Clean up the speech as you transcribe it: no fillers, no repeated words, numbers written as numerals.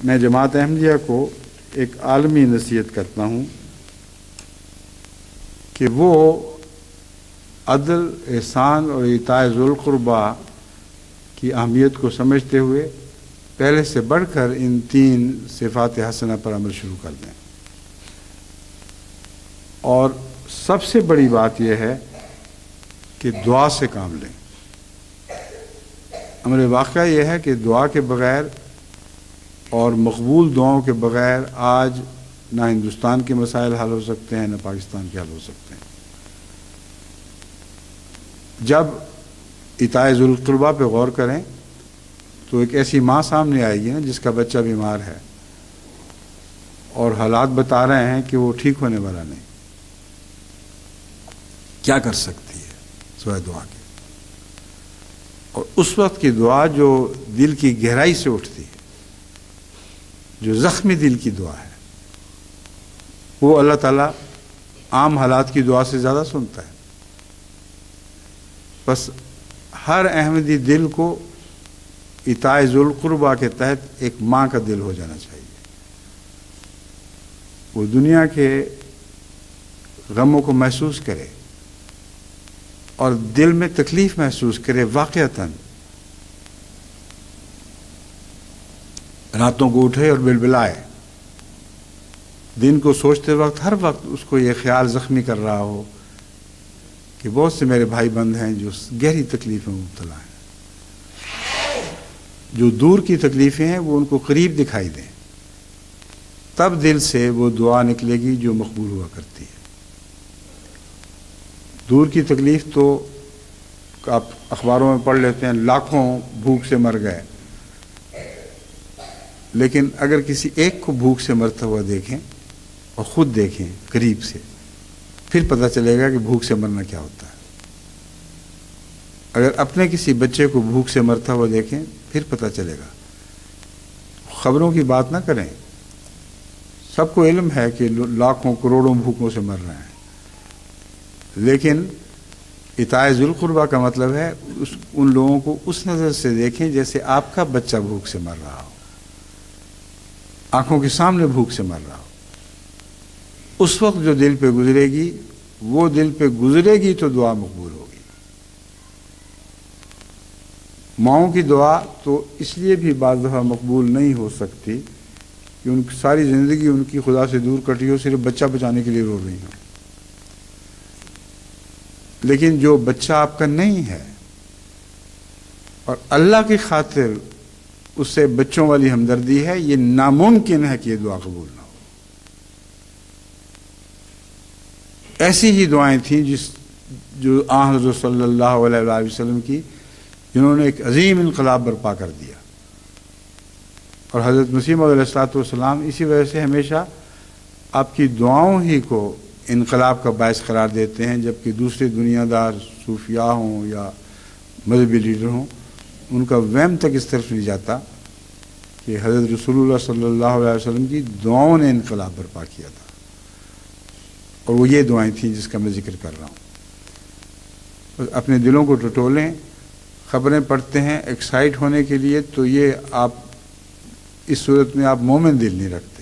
میں جماعت احمدیہ کو ایک عالمی نصیحت کرتا ہوں کہ وہ عدل، احسان اور ایتاء ذی القربیٰ کی اہمیت کو سمجھتے ہوئے پہلے سے بڑھ کر ان 3 صفات حسنہ پر عمل شروع کر دیں۔ اور سب سے بڑی بات یہ ہے کہ دعا سے کام لیں۔ امر واقعہ یہ ہے کہ دعا کے بغیر اور مقبول دعاؤں کے بغیر آج نہ ہندوستان کے مسائل حل ہو سکتے ہیں، نہ پاکستان کے حل ہو سکتے ہیں۔ جب ایتاء ذی القربیٰ پہ غور کریں تو ایک ایسی ماں سامنے آئے گی نا جس کا بچہ بیمار ہے اور حالات بتا رہے ہیں کہ وہ ٹھیک ہونے والا نہیں، کیا کر سکتی ہے سوائے دعا کے؟ اور اس وقت کی دعا جو دل کی گہرائی سے اٹھتی ہے، جو زخمی دل کی دعا ہے، وہ اللہ تعالیٰ عام حالات کی دعا سے زیادہ سنتا ہے۔ بس ہر احمدی دل کو ایتاء ذی القربیٰ کے تحت ایک ماں کا دل ہو جانا چاہیے۔ وہ دنیا کے غموں کو محسوس کرے اور دل میں تکلیف محسوس کرے واقعتاً، راتوں کو اٹھے اور بلبلائے، دن کو سوچتے وقت ہر وقت اس کو یہ خیال زخمی کر رہا ہو کہ بہت سے میرے بھائی بند ہیں جو گہری تکلیفوں میں مبتلا ہیں، جو دور کی تکلیفیں ہیں وہ ان کو قریب دکھائی دیں، تب دل سے وہ دعا نکلے گی جو مقبول ہوا کرتی ہے۔ دور کی تکلیف تو آپ اخباروں میں پڑھ لیتے ہیں، لاکھوں بھوک سے مر گئے، لیکن اگر کسی ایک کو بھوک سے مرتا ہوا دیکھیں اور خود دیکھیں قریب سے، پھر پتہ چلے گا کہ بھوک سے مرنا کیا ہوتا ہے۔ اگر اپنے کسی بچے کو بھوک سے مرتا ہوا دیکھیں پھر پتہ چلے گا۔ خبروں کی بات نہ کریں، سب کو علم ہے کہ لاکھوں کروڑوں بھوکوں سے مر رہے ہیں، لیکن ایتاء ذی القربیٰ کا مطلب ہے ان لوگوں کو اس نظر سے دیکھیں جیسے آپ کا بچہ بھوک سے مر رہا ہو، آنکھوں کے سامنے بھوک سے مر رہا ہو۔ اس وقت جو دل پہ گزرے گی، وہ دل پہ گزرے گی تو دعا مقبول ہوگی۔ ماؤں کی دعا تو اس لیے بھی بعض دفعہ مقبول نہیں ہو سکتی کہ ان کی ساری زندگی ان کی خدا سے دور کٹی ہو، صرف بچہ بچانے کے لیے رو رہی ہوں۔ لیکن جو بچہ آپ کا نہیں ہے اور اللہ کی خاطر اس سے بچوں والی ہمدردی ہے، یہ ناممکن ہے کہ یہ دعا قبول نہ ہو۔ ایسی ہی دعائیں تھیں جو آن حضرت صلی اللہ علیہ وآلہ وسلم کی، جنہوں نے ایک عظیم انقلاب برپا کر دیا، اور حضرت مسیح موعود علیہ الصلوۃ والسلام اسی وجہ سے ہمیشہ آپ کی دعاؤں ہی کو انقلاب کا باعث قرار دیتے ہیں، جبکہ دوسرے دنیا دار صوفیاء ہوں یا مذہبی لیڈر ہوں، ان کا وہم تک اس طرف نہیں جاتا کہ حضرت رسول اللہ صلی اللہ علیہ وسلم کی دعاؤں نے انقلاب برپا کیا تھا، اور وہ یہ دعائیں تھیں جس کا میں ذکر کر رہا ہوں۔ اپنے دلوں کو ٹٹولیں، خبریں پڑھتے ہیں ایکسائٹ ہونے کے لیے، تو یہ آپ اس صورت میں آپ مومن دل نہیں رکھتے۔